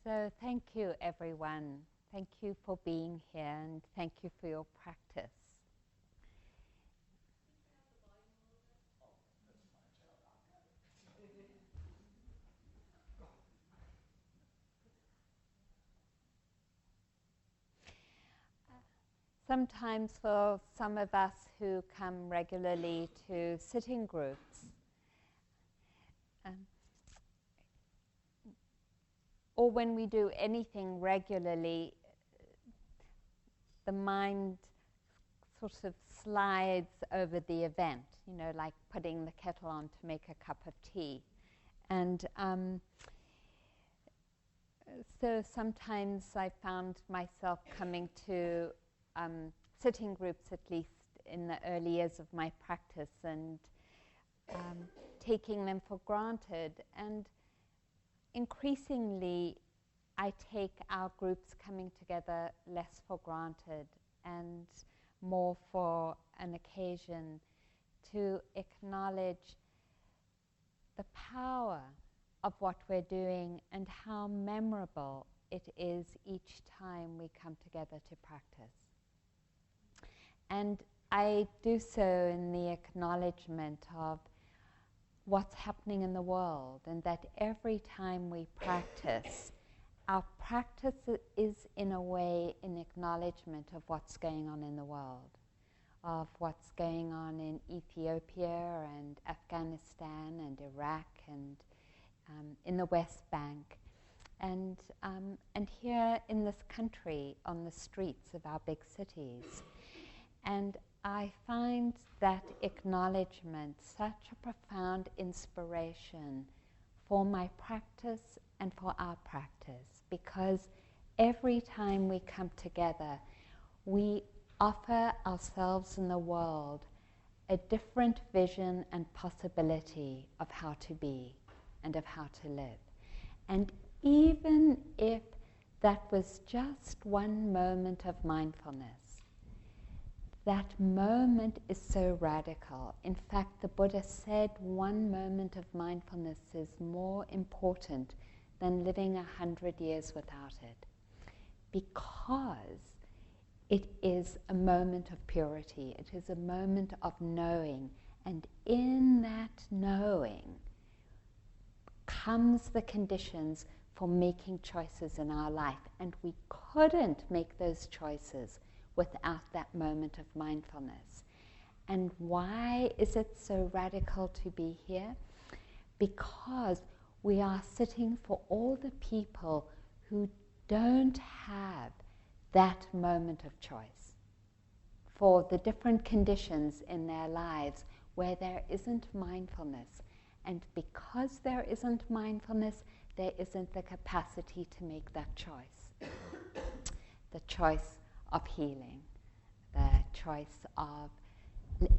So thank you, everyone. Thank you for being here, and thank you for your practice. Sometimes for some of us who come regularly to sitting groups, or when we do anything regularly, the mind sort of slides over the event, you know, like putting the kettle on to make a cup of tea. And so sometimes I found myself coming to sitting groups, at least in the early years of my practice, and taking them for granted. And increasingly, I take our groups coming together less for granted and more for an occasion to acknowledge the power of what we're doing and how memorable it is each time we come together to practice. And I do so in the acknowledgement of what's happening in the world, and that every time we practice, our practice is in a way an acknowledgement of what's going on in the world, of what's going on in Ethiopia and Afghanistan and Iraq and in the West Bank, and here in this country on the streets of our big cities. And I find that acknowledgement such a profound inspiration for my practice and for our practice, because every time we come together, we offer ourselves in the world a different vision and possibility of how to be and of how to live. And even if that was just one moment of mindfulness, that moment is so radical. In fact, the Buddha said one moment of mindfulness is more important than living 100 years without it, because it is a moment of purity. It is a moment of knowing, and in that knowing comes the conditions for making choices in our life, and we couldn't make those choices without that moment of mindfulness. And why is it so radical to be here? Because we are sitting for all the people who don't have that moment of choice, for the different conditions in their lives where there isn't mindfulness. And because there isn't mindfulness, there isn't the capacity to make that choice. The choice of healing, the choice of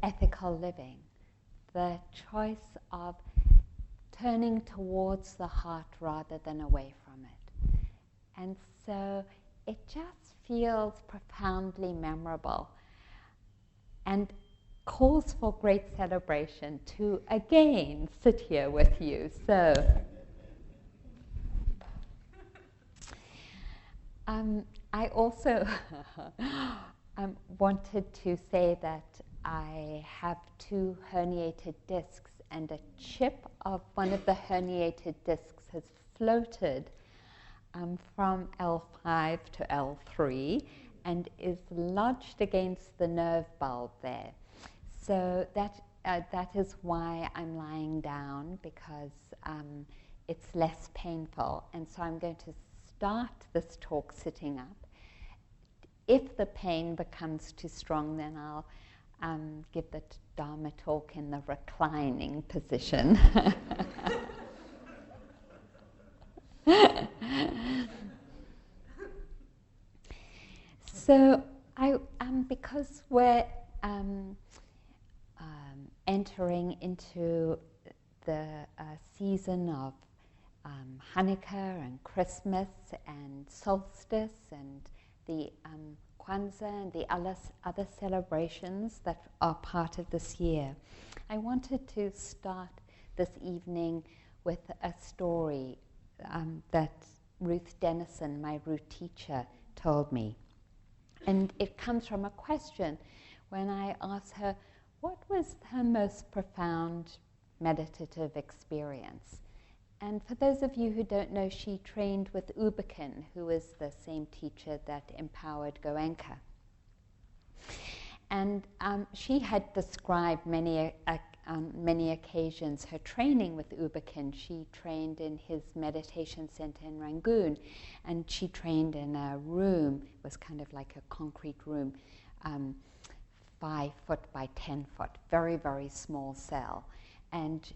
ethical living, the choice of turning towards the heart rather than away from it. And so it just feels profoundly memorable and calls for great celebration to again sit here with you. So I also wanted to say that I have 2 herniated discs, and a chip of one of the herniated discs has floated from L5 to L3 and is lodged against the nerve bulb there. So that is why I'm lying down, because it's less painful. And so I'm going to start this talk sitting up. If the pain becomes too strong, then I'll give the Dharma talk in the reclining position. So because we're entering into the season of Hanukkah and Christmas and solstice and the Kwanzaa and the other celebrations that are part of this year, I wanted to start this evening with a story that Ruth Dennison, my root teacher, told me. And it comes from a question when I asked her, what was her most profound meditative experience? And for those of you who don't know, she trained with Uberkin, who is the same teacher that empowered Goenka. And she had described many occasions her training with Uberkin. She trained in his meditation center in Rangoon, and she trained in a room. It was kind of like a concrete room, 5 foot by 10 foot, very, very small cell. And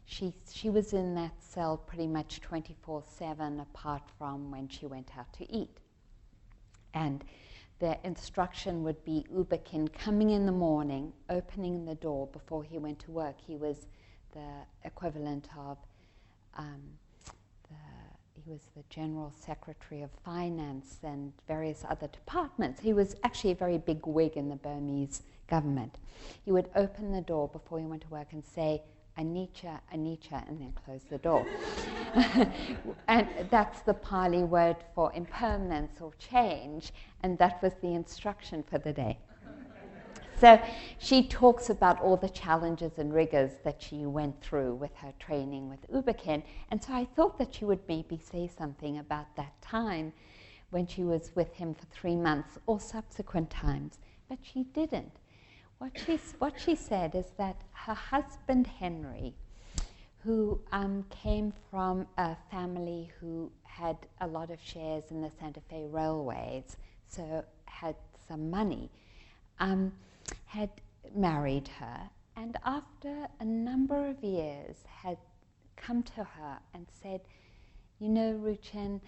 she was in that cell pretty much 24/7, apart from when she went out to eat. And the instruction would be Uberkin coming in the morning, opening the door before he went to work. He was the equivalent of, he was the General Secretary of Finance and various other departments. He was actually a very big wig in the Burmese government. He would open the door before he went to work and say, Anicca, Anicca, and then close the door. And that's the Pali word for impermanence or change, and that was the instruction for the day. So she talks about all the challenges and rigors that she went through with her training with Uberkin, and so I thought that she would maybe say something about that time when she was with him for 3 months or subsequent times, but she didn't. What she said is that her husband Henry, who came from a family who had a lot of shares in the Santa Fe Railways, so had some money, had married her, and after a number of years had come to her and said, you know, Ruchen,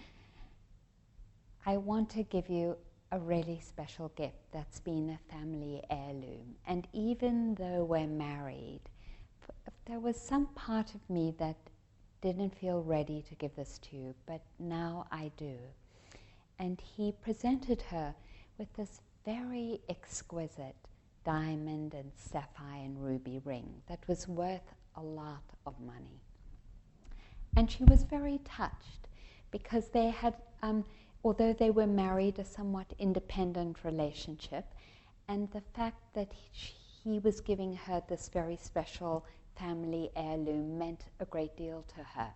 I want to give you a really special gift that's been a family heirloom. And even though we're married, there was some part of me that didn't feel ready to give this to you, but now I do. And he presented her with this very exquisite diamond and sapphire and ruby ring that was worth a lot of money. And she was very touched because they had, although they were married, a somewhat independent relationship, and the fact that he was giving her this very special family heirloom meant a great deal to her.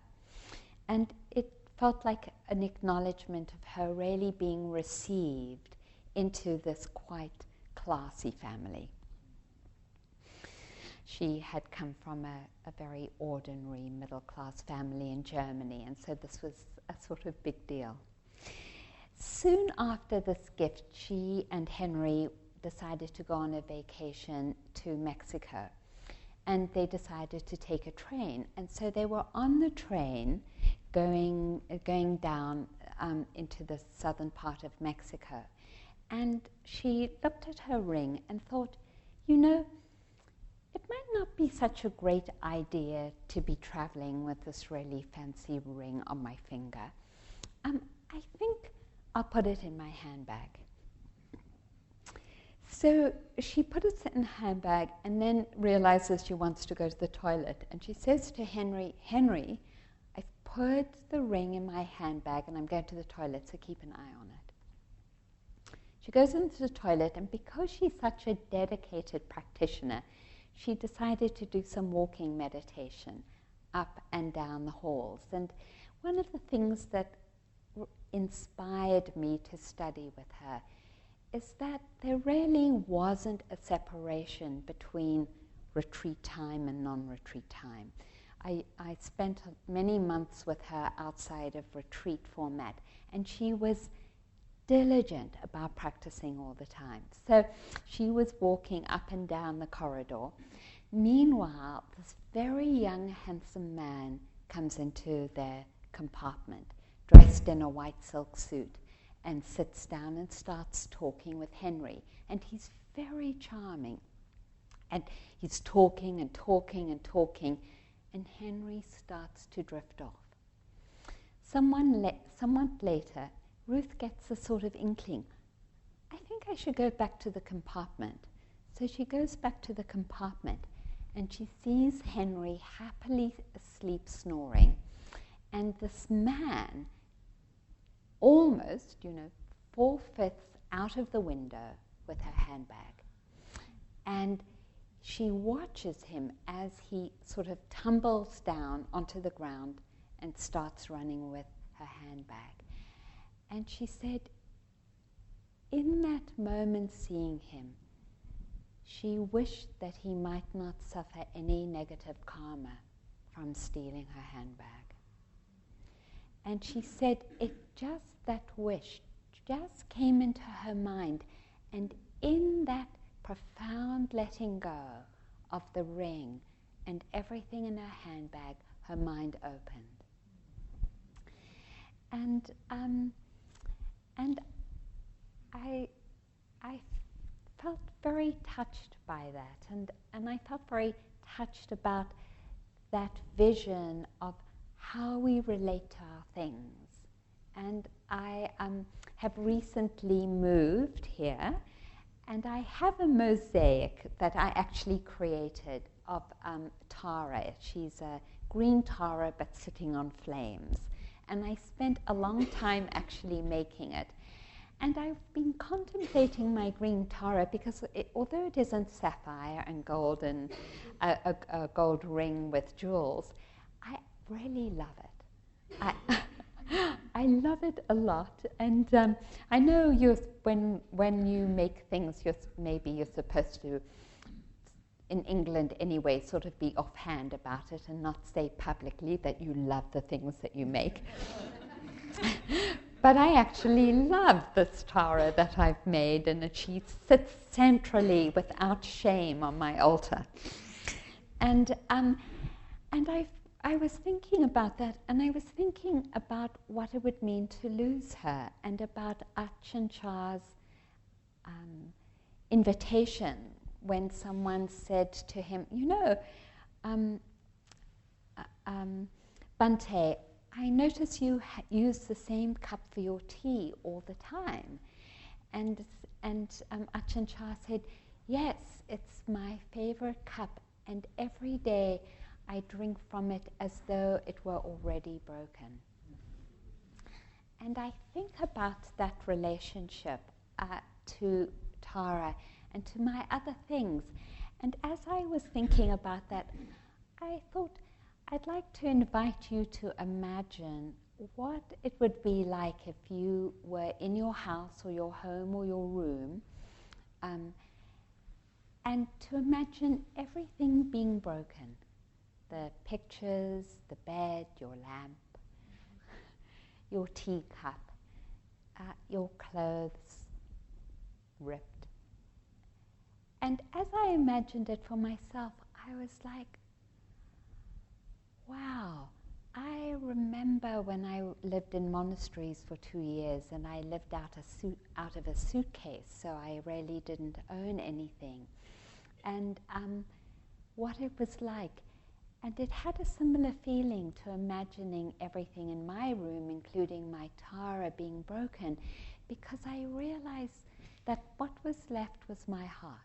And it felt like an acknowledgement of her really being received into this quite classy family. She had come from a very ordinary middle-class family in Germany, and so this was a sort of big deal. Soon after this gift, she and Henry decided to go on a vacation to Mexico, and they decided to take a train. And so they were on the train going down into the southern part of Mexico. And she looked at her ring and thought, you know, it might not be such a great idea to be traveling with this really fancy ring on my finger. I think I'll put it in my handbag. So she put it in her handbag and then realizes she wants to go to the toilet. And she says to Henry, Henry, I've put the ring in my handbag and I'm going to the toilet, so keep an eye on it. She goes into the toilet, and because she's such a dedicated practitioner, she decided to do some walking meditation up and down the halls. And one of the things that inspired me to study with her is that there really wasn't a separation between retreat time and non-retreat time. I spent many months with her outside of retreat format, and she was diligent about practicing all the time. So she was walking up and down the corridor. Meanwhile, this very young, handsome man comes into their compartment, dressed in a white silk suit, and sits down and starts talking with Henry. And he's very charming. And he's talking and talking and talking, and Henry starts to drift off. Somewhat later, Ruth gets a sort of inkling. I think I should go back to the compartment. So she goes back to the compartment, and she sees Henry happily asleep, snoring. And this man, almost, 4/5 out of the window with her handbag. And she watches him as he sort of tumbles down onto the ground and starts running with her handbag. And she said, in that moment seeing him, she wished that he might not suffer any negative karma from stealing her handbag. And she said that wish just came into her mind, and in that profound letting go of the ring and everything in her handbag, her mind opened. And I felt very touched by that, and I felt very touched about that vision of how we relate to our things. And I have recently moved here, and I have a mosaic that I actually created of Tara. She's a green Tara but sitting on flames. And I spent a long time actually making it. And I've been contemplating my green Tara because although it isn't sapphire and gold and a gold ring with jewels, I really love it. I love it a lot. And I know when you make things, you're supposed to, in England anyway, sort of be offhand about it and not say publicly that you love the things that you make. But I actually love this Tara that I've made, and that she sits centrally without shame on my altar. And I was thinking about that, and I was thinking about what it would mean to lose her, and about Ajahn Chah's invitation when someone said to him, Bhante, I notice you use the same cup for your tea all the time. And Ajahn Chah said, yes, it's my favorite cup, and every day I drink from it as though it were already broken. And I think about that relationship to Tara and to my other things. And as I was thinking about that, I thought I'd like to invite you to imagine what it would be like if you were in your house or your home or your room, and to imagine everything being broken. The pictures, the bed, your lamp, your teacup, your clothes ripped. And as I imagined it for myself, I was like, wow, I remember when I lived in monasteries for 2 years, and I lived out of a suitcase, so I really didn't own anything. And what it was like. And it had a similar feeling to imagining everything in my room, including my Tara, being broken, because I realized that what was left was my heart.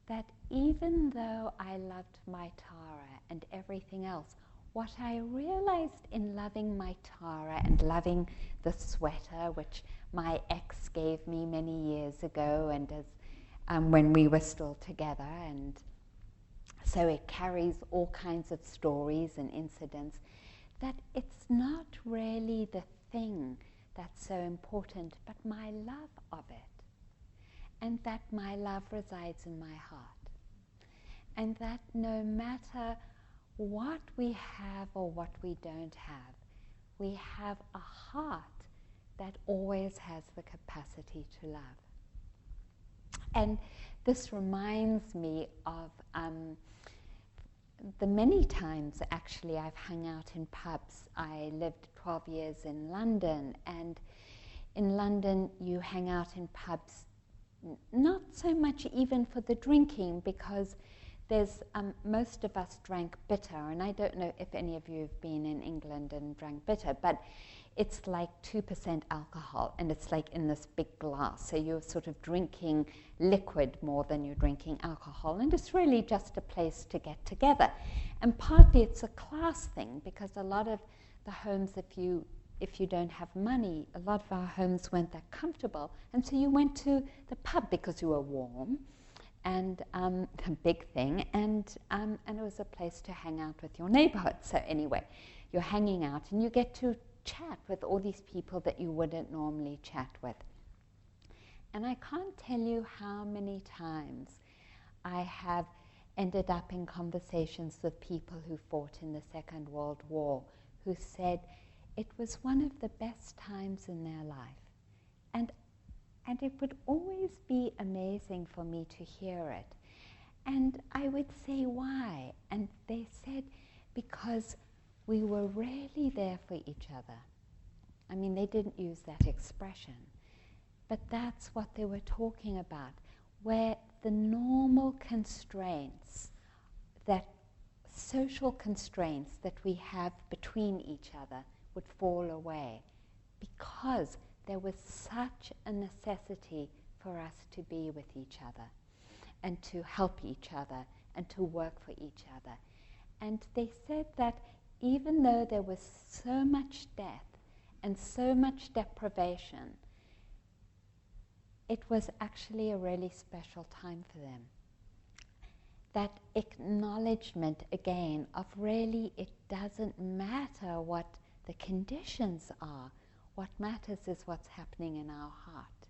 That even though I loved my Tara and everything else, what I realized in loving my Tara and loving the sweater, which my ex gave me many years ago, and as when we were still together, and so it carries all kinds of stories and incidents, that it's not really the thing that's so important, but my love of it. And that my love resides in my heart. And that no matter what we have or what we don't have, we have a heart that always has the capacity to love. And this reminds me of the many times actually I've hung out in pubs. I lived 12 years in London, and in London you hang out in pubs not so much even for the drinking, because there's most of us drank bitter, and I don't know if any of you have been in England and drank bitter, but it's like 2% alcohol, and it's like in this big glass, so you're sort of drinking liquid more than you're drinking alcohol, and it's really just a place to get together. And partly it's a class thing, because a lot of the homes, if you don't have money, a lot of our homes weren't that comfortable, and so you went to the pub because you were warm, and a big thing, and it was a place to hang out with your neighborhood. So anyway, you're hanging out, and you get to chat with all these people that you wouldn't normally chat with. And I can't tell you how many times I have ended up in conversations with people who fought in the Second World War, who said it was one of the best times in their life. And it would always be amazing for me to hear it. And I would say, why? And they said, because we were really there for each other. I mean, they didn't use that expression, but that's what they were talking about, where the normal constraints, that social constraints that we have between each other would fall away, because there was such a necessity for us to be with each other and to help each other and to work for each other. And they said that even though there was so much death and so much deprivation, it was actually a really special time for them. That acknowledgement again of really it doesn't matter what the conditions are. What matters is what's happening in our heart.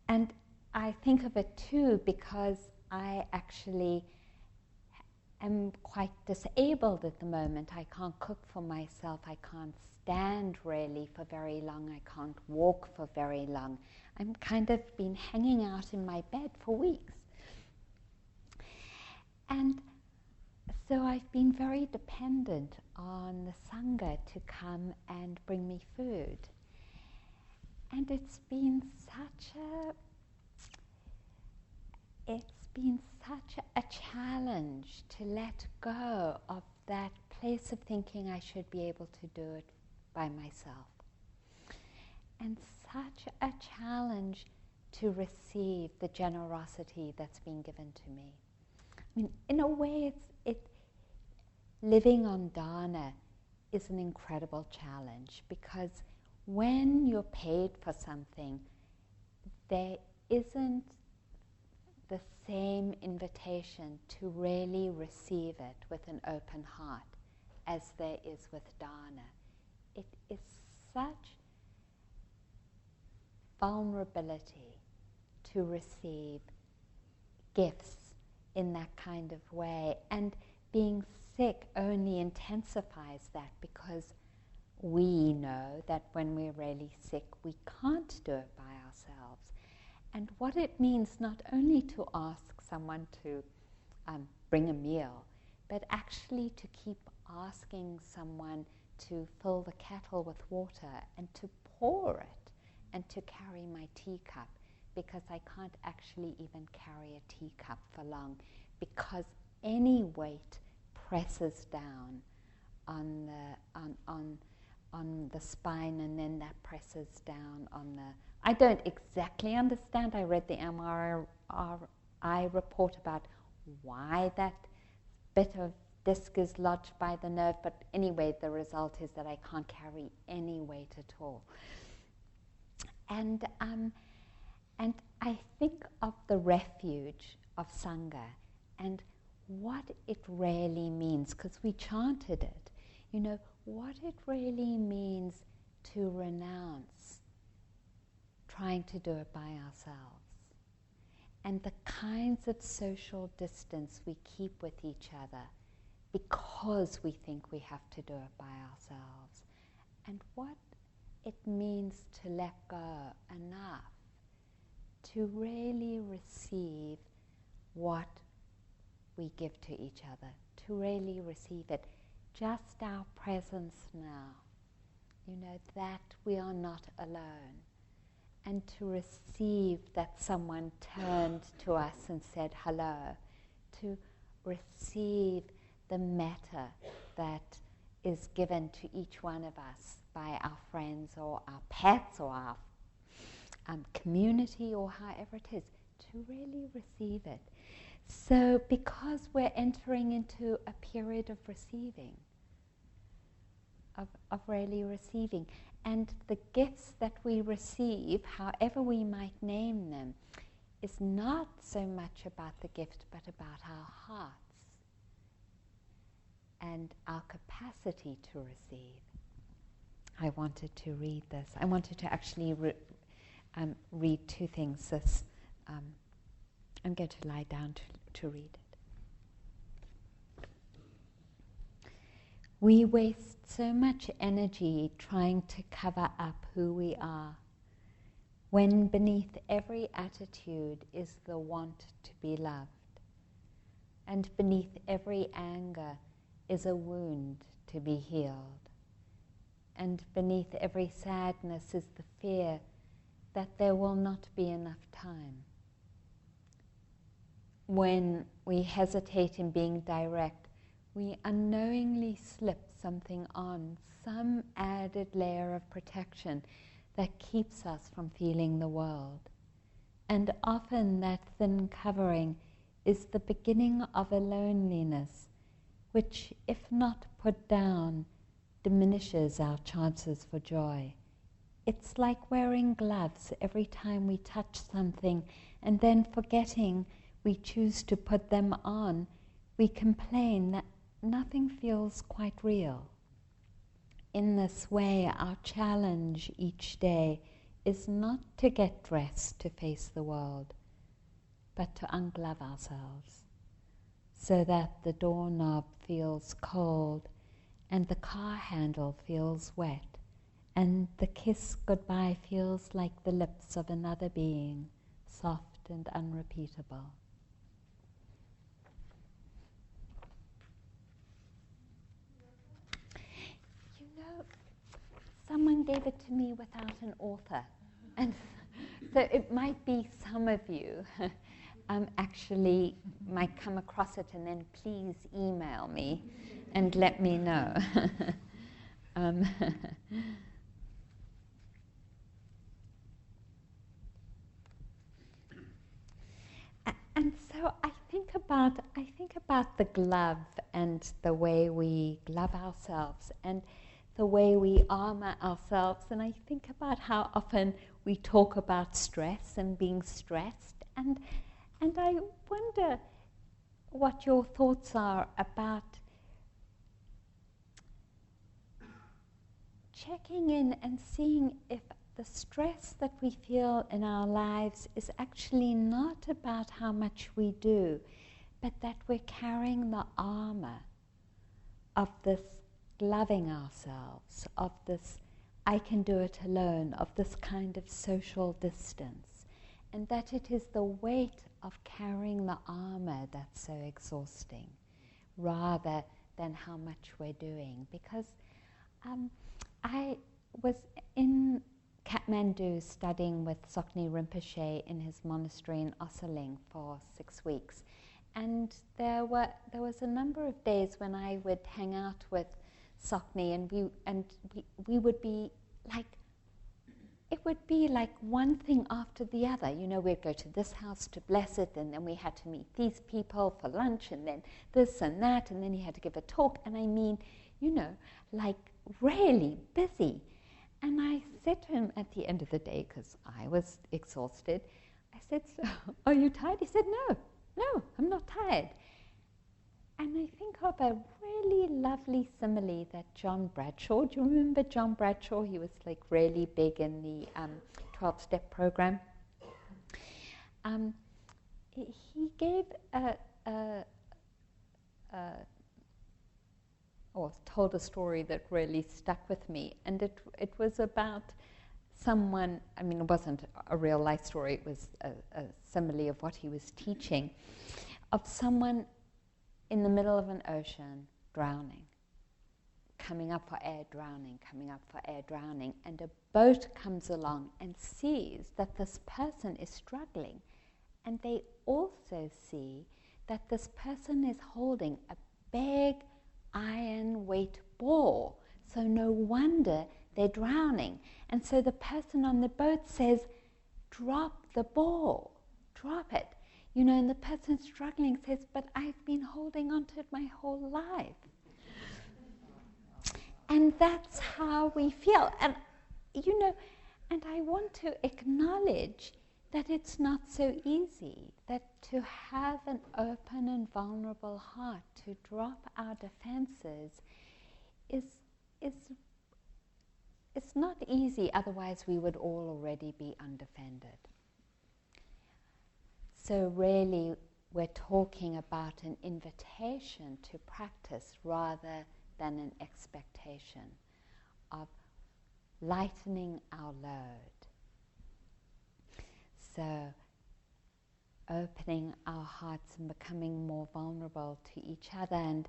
And I think of it too because I actually am quite disabled at the moment. I can't cook for myself. I can't stand really for very long. I can't walk for very long. I'm kind of been hanging out in my bed for weeks. And so I've been very dependent on the Sangha to come and bring me food. And it's been such a challenge to let go of that place of thinking I should be able to do it by myself. And such a challenge to receive the generosity that's been given to me. I mean, in a way, living on dana is an incredible challenge, because when you're paid for something, there isn't the same invitation to really receive it with an open heart as there is with dana. It is such vulnerability to receive gifts in that kind of way, and being sick only intensifies that, because we know that when we're really sick we can't do it by ourselves. And what it means not only to ask someone to bring a meal, but actually to keep asking someone to fill the kettle with water and to pour it and to carry my teacup, because I can't actually even carry a teacup for long, because any weight presses down on the spine, and then that presses down on the... I don't exactly understand. I read the MRI report about why that bit of disc is lodged by the nerve, but anyway, the result is that I can't carry any weight at all. And I think of the refuge of Sangha and what it really means, because we chanted it, you know, what it really means to renounce trying to do it by ourselves, and the kinds of social distance we keep with each other because we think we have to do it by ourselves, and what it means to let go enough to really receive what we give to each other, to really receive it. Just our presence now, that we are not alone. And to receive that someone turned to us and said hello, to receive the metta that is given to each one of us by our friends or our pets or our community or however it is, to really receive it. So because we're entering into a period of receiving, of really receiving, and the gifts that we receive, however we might name them, is not so much about the gift but about our hearts and our capacity to receive. I wanted to read this. I wanted to actually read two things. This, I'm going to lie down to read it. We waste so much energy trying to cover up who we are, when beneath every attitude is the want to be loved, and beneath every anger is a wound to be healed, and beneath every sadness is the fear that there will not be enough time. When we hesitate in being direct, we unknowingly slip something on, some added layer of protection that keeps us from feeling the world. And often that thin covering is the beginning of a loneliness, which, if not put down, diminishes our chances for joy. It's like wearing gloves every time we touch something, and then forgetting we choose to put them on, we complain that nothing feels quite real. In this way, our challenge each day is not to get dressed to face the world, but to unglove ourselves, so that the doorknob feels cold and the car handle feels wet, and the kiss goodbye feels like the lips of another being, soft and unrepeatable. Someone gave it to me without an author, and so it might be some of you actually might come across it, and then please email me and let me know. And so I think about the glove and the way we glove ourselves and the way we armor ourselves, and I think about how often we talk about stress and being stressed, and I wonder what your thoughts are about checking in and seeing if the stress that we feel in our lives is actually not about how much we do, but that we're carrying the armor of this gloving ourselves, of this I can do it alone, of this kind of social distance, and that it is the weight of carrying the armor that's so exhausting, rather than how much we're doing. Because I was in Kathmandu studying with Sokni Rinpoche in his monastery in Osaling for 6 weeks, and there was a number of days when I would hang out with Sokni, and we would be like, it would be like one thing after the other. We'd go to this house to bless it, and then we had to meet these people for lunch, and then this and that, and then he had to give a talk, and I mean, like really busy. And I said to him at the end of the day, because I was exhausted, I said, "So, are you tired?" He said, no, I'm not tired. And I think of a really lovely simile that John Bradshaw, do you remember John Bradshaw? He was like really big in the 12-step program. He gave or told a story that really stuck with me. And it was about someone, I mean, it wasn't a real life story, it was a simile of what he was teaching, of someone in the middle of an ocean drowning, coming up for air, drowning, coming up for air, drowning, and a boat comes along and sees that this person is struggling, and they also see that this person is holding a big iron weight ball, so no wonder they're drowning. And so the person on the boat says, drop the ball, drop it. You know, and the person struggling says, but I've been holding on to it my whole life. And that's how we feel. And, you know, and I want to acknowledge that it's not so easy, that to have an open and vulnerable heart, to drop our defenses, it's not easy, otherwise we would all already be undefended. So really, we're talking about an invitation to practice rather than an expectation of lightening our load. So, opening our hearts and becoming more vulnerable to each other. And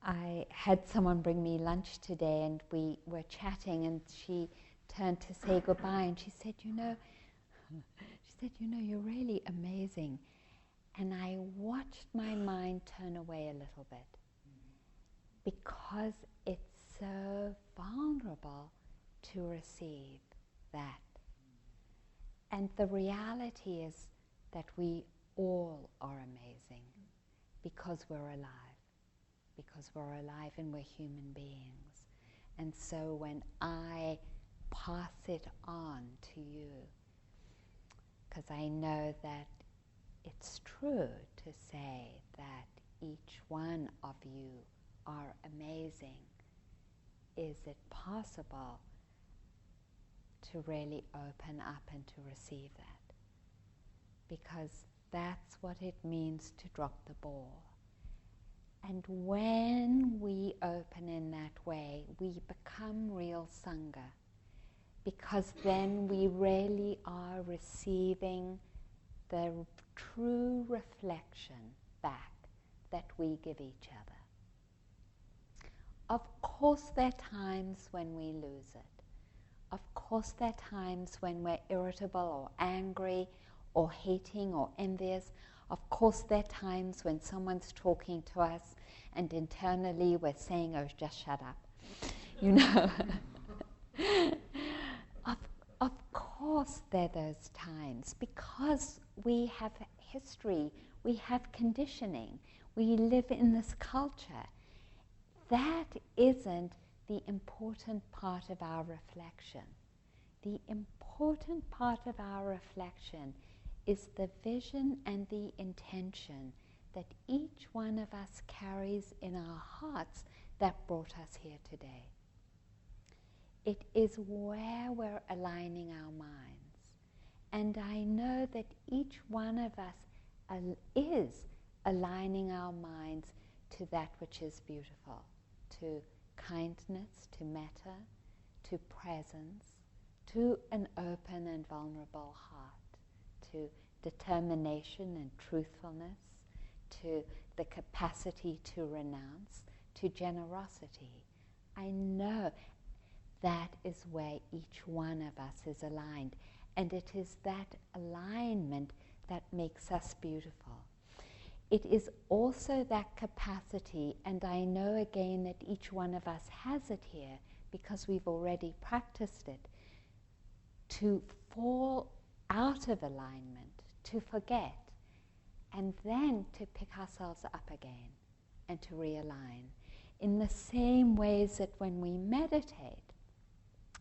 I had someone bring me lunch today, and we were chatting, and she turned to say goodbye, and she said, you know, you're really amazing. And I watched my mind turn away a little bit, because it's so vulnerable to receive that. And the reality is that we all are amazing because we're alive. Because we're alive and we're human beings. And so when I pass it on to you, because I know that it's true to say that each one of you are amazing, is it possible to really open up and to receive that? Because that's what it means to drop the ball. And when we open in that way, we become real Sangha, because then we really are receiving the true reflection back that we give each other. Of course there are times when we lose it. Of course there are times when we're irritable or angry or hating or envious. Of course there are times when someone's talking to us and internally we're saying, oh, just shut up. You know. Of course there are those times, because we have history, we have conditioning, we live in this culture. That isn't the important part of our reflection. The important part of our reflection is the vision and the intention that each one of us carries in our hearts that brought us here today. It is where we're aligning our minds. And I know that each one of us is aligning our minds to that which is beautiful, to kindness, to metta, to presence, to an open and vulnerable heart, to determination and truthfulness, to the capacity to renounce, to generosity. I know that is where each one of us is aligned, and it is that alignment that makes us beautiful. It is also that capacity, and I know again that each one of us has it here because we've already practiced it, to fall out of alignment, to forget, and then to pick ourselves up again and to realign. In the same ways that when we meditate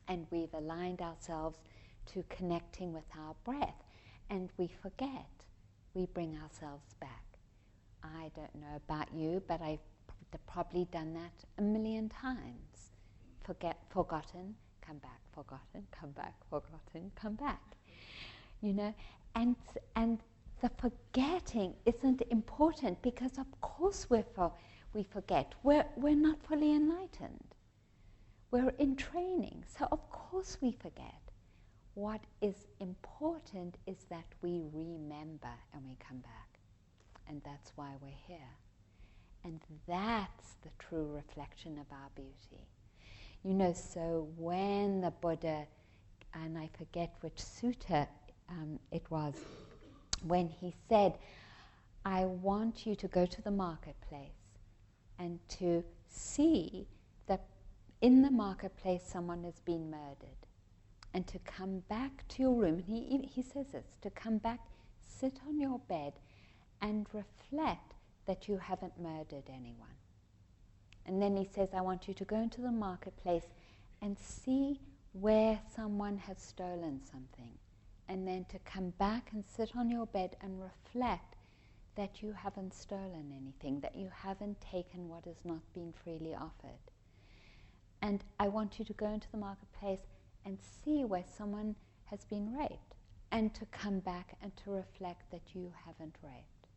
and we've aligned ourselves to connecting with our breath and we forget, we bring ourselves back. I don't know about you, but I've probably done that 1,000,000 times. Forgotten, come back, forgotten, come back, forgotten, come back. You know, and the forgetting isn't important because of course we forget. We're not fully enlightened. We're in training, so of course we forget. What is important is that we remember and we come back. And that's why we're here. And that's the true reflection of our beauty. You know, so when the Buddha, and I forget which sutta it was, when he said, I want you to go to the marketplace and to see that in the marketplace someone has been murdered, and to come back to your room, and he says this, to come back, sit on your bed and reflect that you haven't murdered anyone. And then he says, I want you to go into the marketplace and see where someone has stolen something, and then to come back and sit on your bed and reflect that you haven't stolen anything, that you haven't taken what has not been freely offered. And I want you to go into the marketplace and see where someone has been raped, and to come back and to reflect that you haven't raped.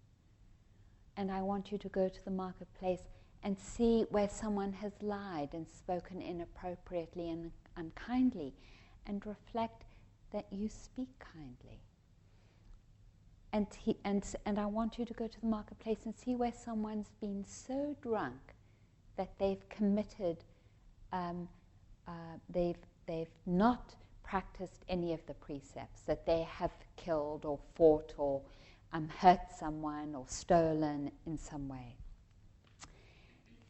And I want you to go to the marketplace and see where someone has lied and spoken inappropriately and unkindly, and reflect that you speak kindly. And I want you to go to the marketplace and see where someone's been so drunk that they've committed, they've not practiced any of the precepts, that they have killed or fought or hurt someone or stolen in some way.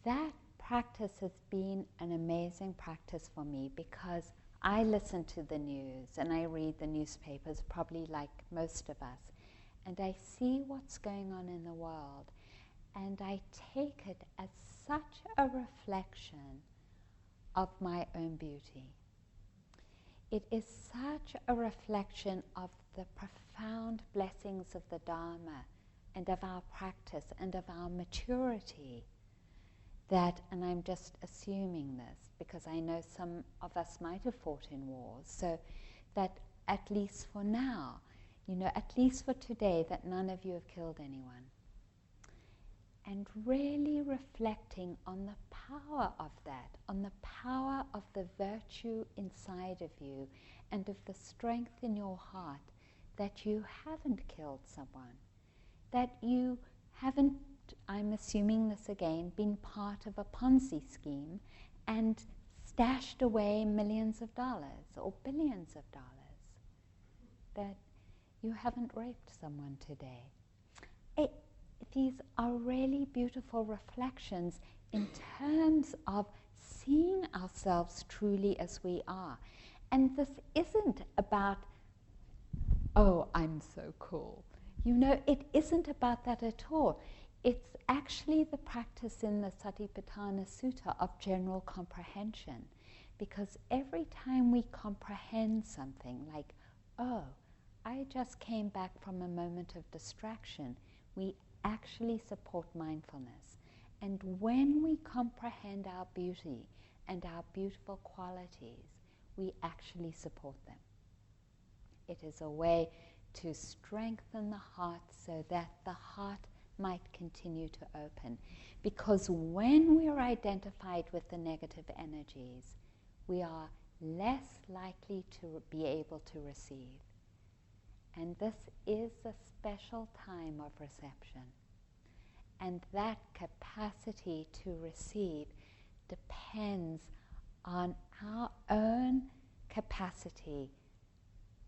That practice has been an amazing practice for me, because I listen to the news and I read the newspapers, probably like most of us, and I see what's going on in the world, and I take it as such a reflection of my own beauty. It is such a reflection of the profound blessings of the Dharma and of our practice and of our maturity that, and I'm just assuming this because I know some of us might have fought in wars, so that at least for now, you know, at least for today, that none of you have killed anyone. And really reflecting on the power of that, on the power of the virtue inside of you and of the strength in your heart that you haven't killed someone, that you haven't, I'm assuming this again, been part of a Ponzi scheme and stashed away millions of dollars or billions of dollars, that you haven't raped someone today. These are really beautiful reflections in terms of seeing ourselves truly as we are. And this isn't about, oh, I'm so cool. You know, it isn't about that at all. It's actually the practice in the Satipatthana Sutta of general comprehension. Because every time we comprehend something like, oh, I just came back from a moment of distraction, we actually support mindfulness. And when we comprehend our beauty and our beautiful qualities, we actually support them. It is a way to strengthen the heart so that the heart might continue to open. Because when we are identified with the negative energies, we are less likely to be able to receive. And this is a special time of reception. And that capacity to receive depends on our own capacity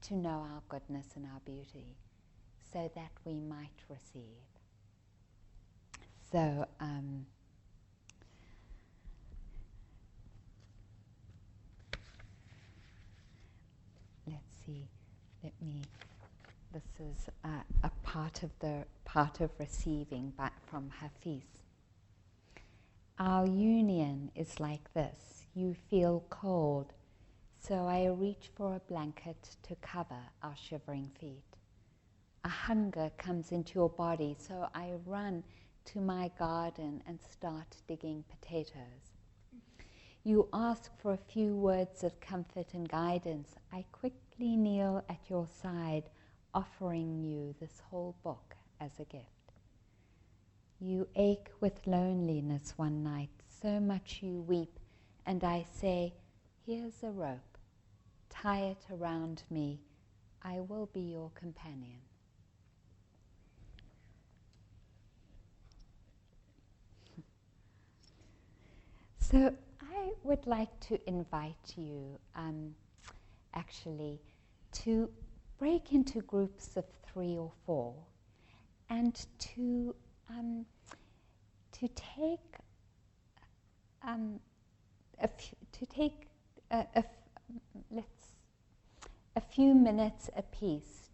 to know our goodness and our beauty, so that we might receive. So, let's see, this is a part of receiving back from Hafiz. Our union is like this. You feel cold, so I reach for a blanket to cover our shivering feet. A hunger comes into your body, so I run to my garden and start digging potatoes. You ask for a few words of comfort and guidance. I quickly kneel at your side, offering you this whole book as a gift. You ache with loneliness one night, so much you weep, and I say, here's a rope, tie it around me, I will be your companion. So I would like to invite you actually to break into groups of 3 or 4 and to take a few minutes apiece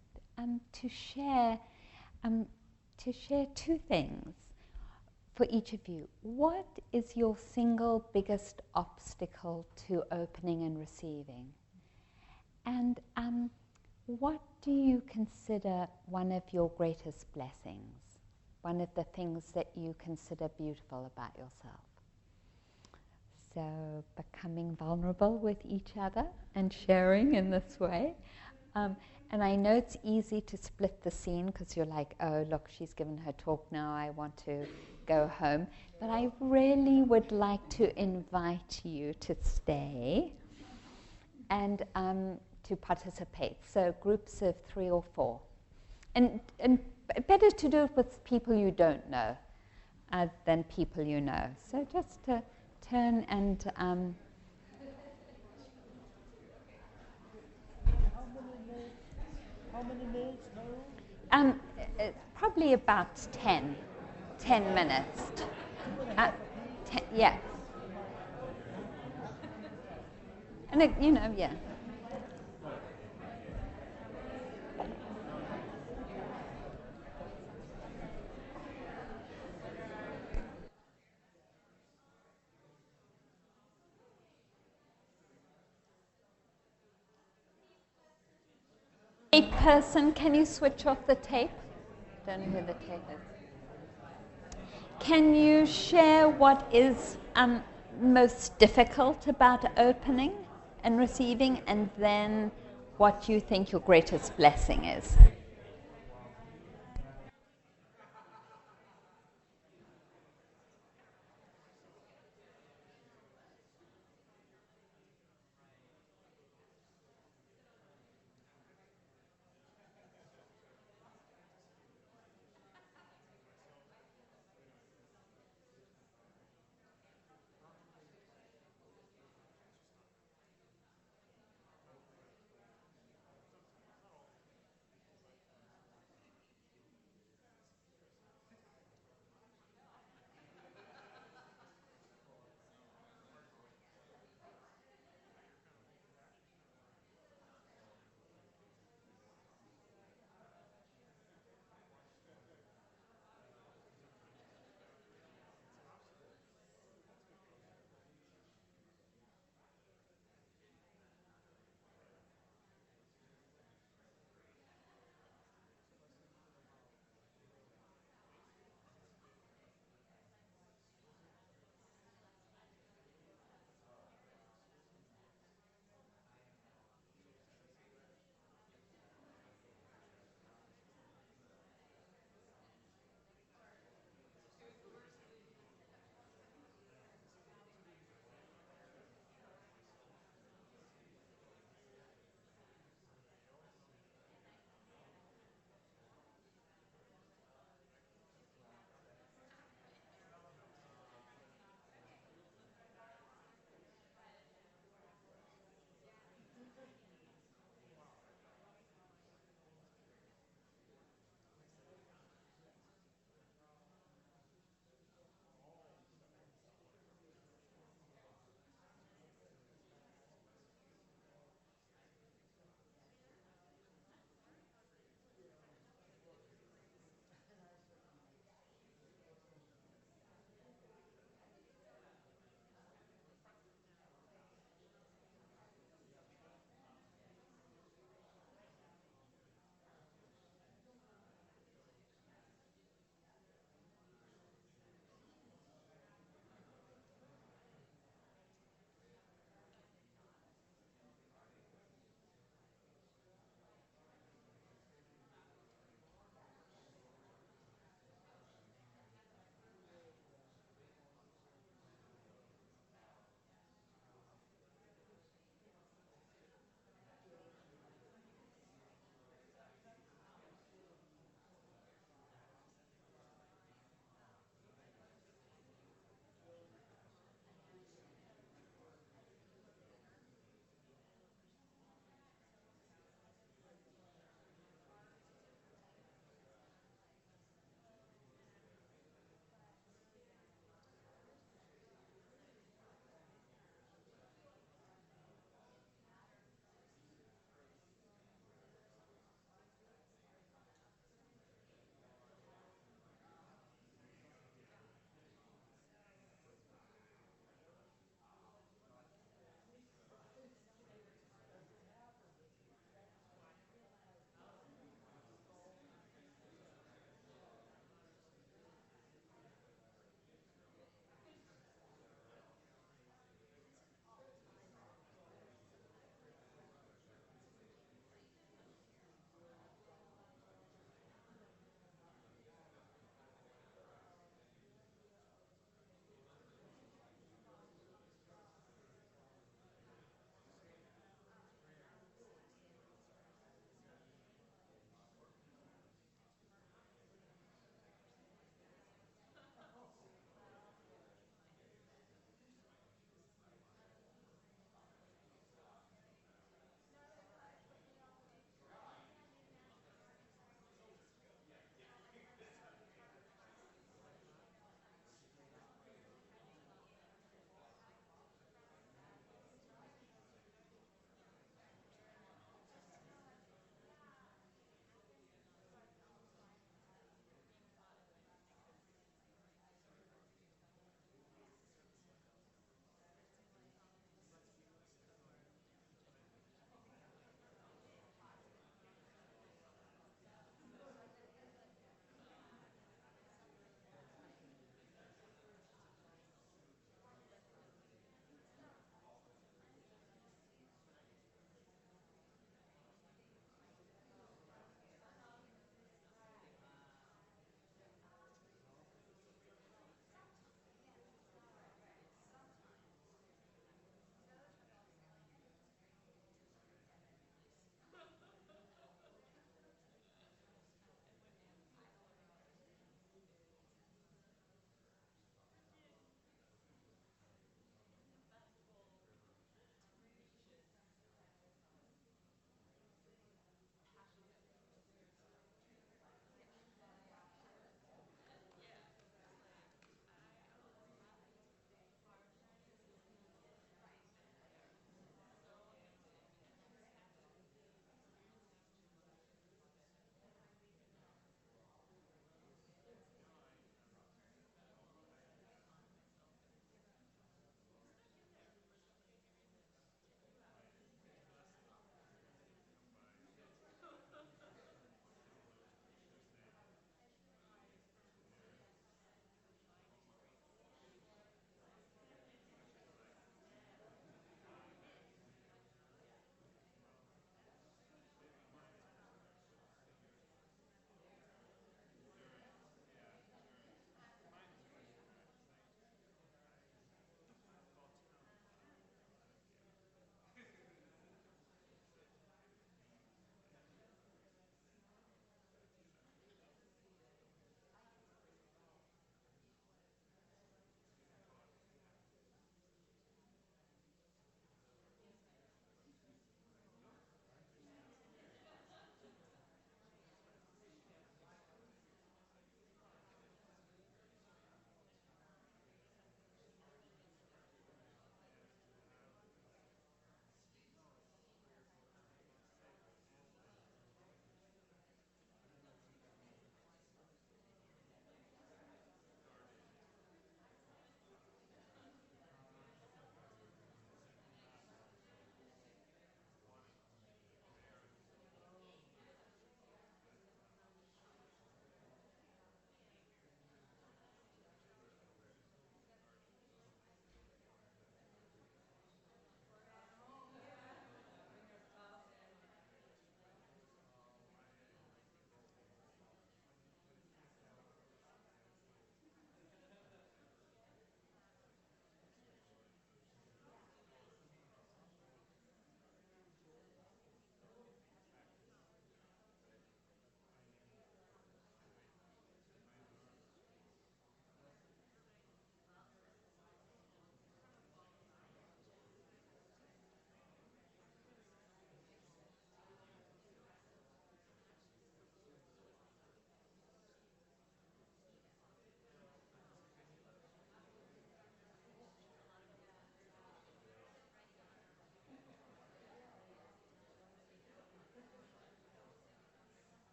to share 2 things for each of you. What is your single biggest obstacle to opening and receiving? And what do you consider one of your greatest blessings? One of the things that you consider beautiful about yourself? So becoming vulnerable with each other and sharing in this way. And I know it's easy to split the scene because you're like, oh, look, she's given her talk now, I want to go home. But I really would like to invite you to stay and to participate. So groups of 3 or 4. And better to do it with people you don't know than people you know. So just to turn and... How many minutes probably about 10 minutes. 10, yeah. And yeah. Tape person, can you switch off the tape? Don't know who the tape is. Can you share what is most difficult about opening and receiving, and then what you think your greatest blessing is?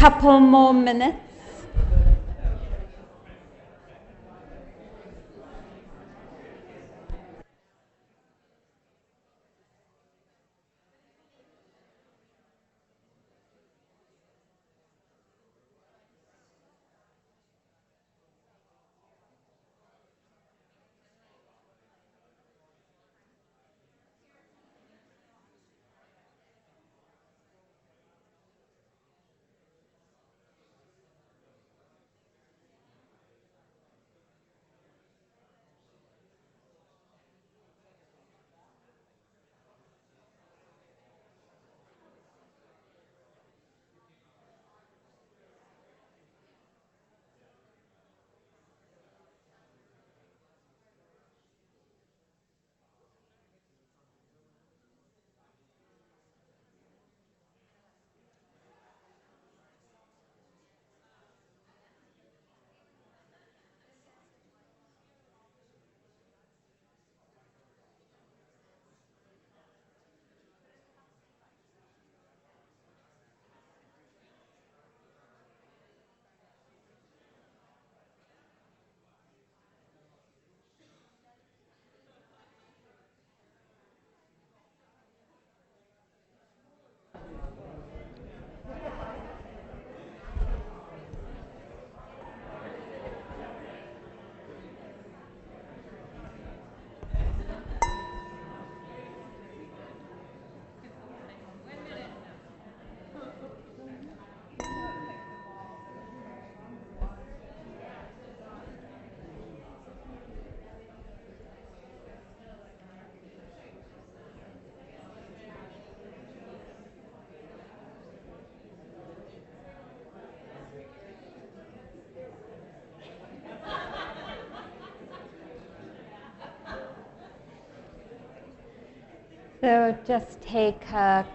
couple more minutes. So just take a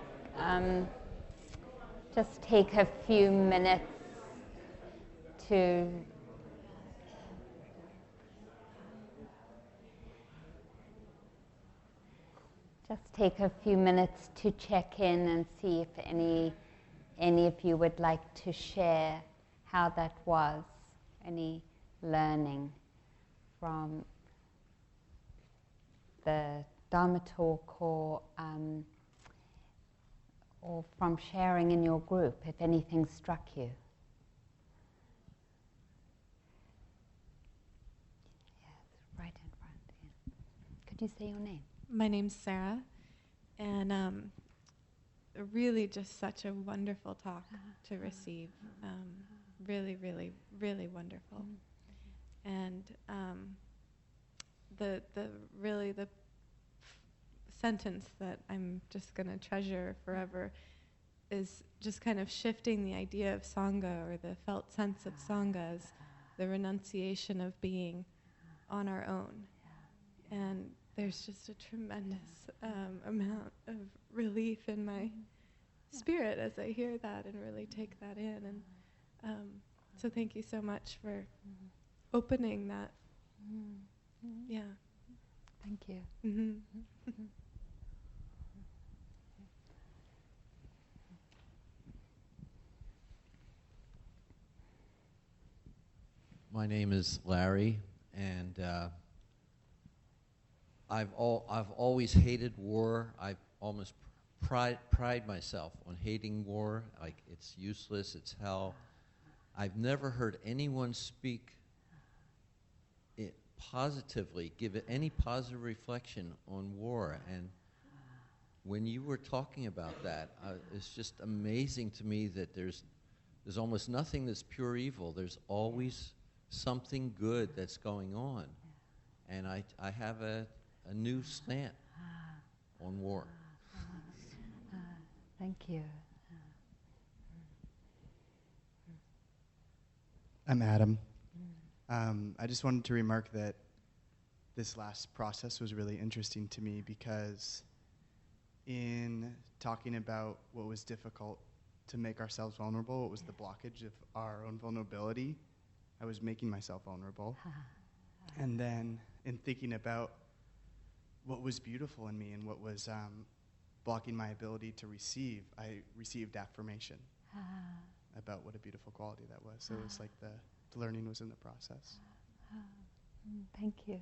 few minutes to check in and see if any of you would like to share how that was, any learning from the Dharma talk or from sharing in your group, if anything struck you. Yes, right in front. Yeah. Could you say your name? My name's Sarah, and really just such a wonderful talk to receive. Really, really, really wonderful. And the sentence that I'm just going to treasure forever is just kind of shifting the idea of Sangha, or the felt sense of Sangha, as the renunciation of being on our own. And there's just a tremendous amount of relief in my spirit as I hear that and really take that in. And so thank you so much for opening that. Yeah. Thank you. My name is Larry, and I've always hated war. I've almost pride myself on hating war. Like, it's useless, it's hell. I've never heard anyone speak it positively, give it any positive reflection on war. And when you were talking about that, it's just amazing to me that there's almost nothing that's pure evil. There's always something good that's going on. And I have a new slant on war. Thank you. I'm Adam. I just wanted to remark that this last process was really interesting to me, because in talking about what was difficult to make ourselves vulnerable, what was the blockage of our own vulnerability, I was making myself vulnerable. And then in thinking about what was beautiful in me and what was blocking my ability to receive, I received affirmation. about what a beautiful quality that was. So it was like the learning was in the process. Thank you.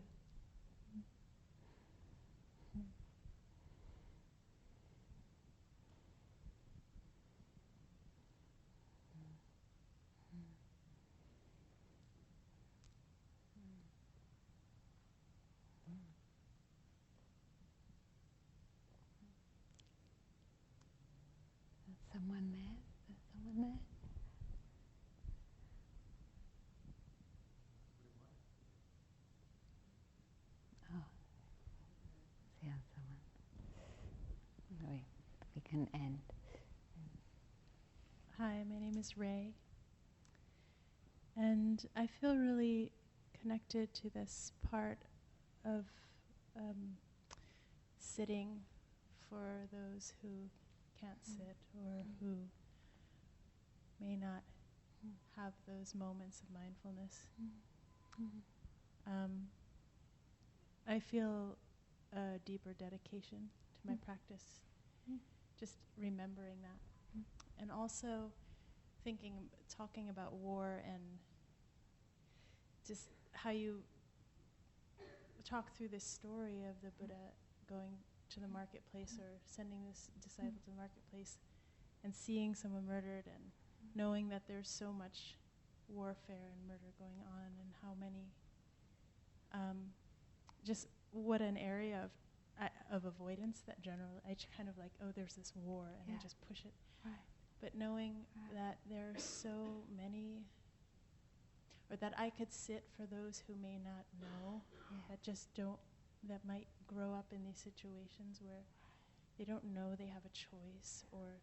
Someone there? Is someone there? Oh, yeah, someone. We can end. Hi, my name is Ray, and I feel really connected to this part of sitting for those who can't sit or who may not have those moments of mindfulness. I feel a deeper dedication to my practice, just remembering that. And also talking about war and just how you talk through this story of the Buddha going to the marketplace or sending this disciple to the marketplace and seeing someone murdered and knowing that there's so much warfare and murder going on, and how many, just what an area of avoidance that generally, I kind of like, oh, there's this war, and I just push it. Right. But knowing that there are so many, or that I could sit for those who may not know, that just don't, that might grow up in these situations where they don't know they have a choice, or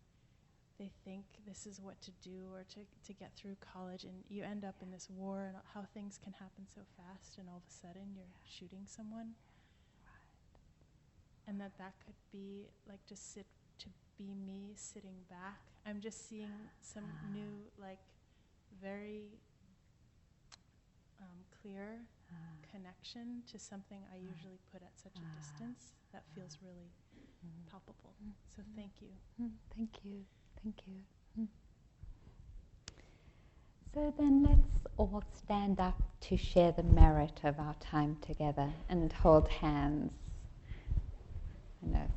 they think this is what to do, or to get through college, and you end up in this war, and how things can happen so fast, and all of a sudden you're shooting someone. And that could be like to be me sitting back. I'm just seeing some new, like, very clear connection to something I usually put at such a distance that feels really palpable. So thank you. Thank you. Thank you. So then let's all stand up to share the merit of our time together and hold hands. I know.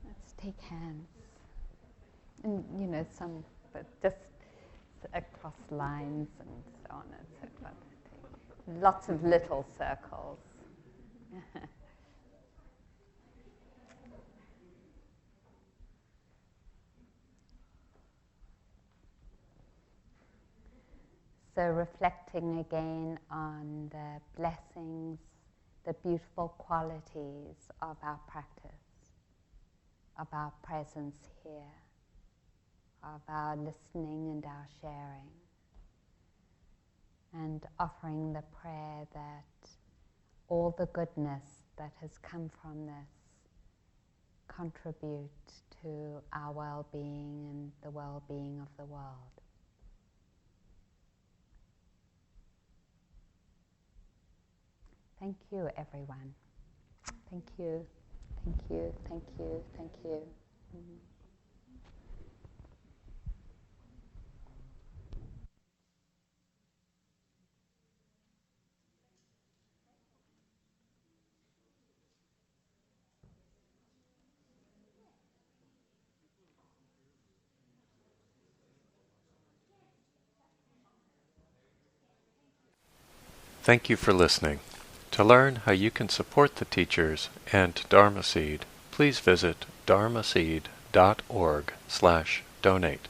Let's take hands. And, but just across lines and so on and so forth. Lots of little circles. So reflecting again on the blessings, the beautiful qualities of our practice, of our presence here, of our listening and our sharing, and offering the prayer that all the goodness that has come from this contribute to our well-being and the well-being of the world. Thank you, everyone. Thank you. Thank you. Thank you. Thank you. Thank you for listening. To learn how you can support the teachers and Dharma Seed, please visit dharmaseed.org/donate.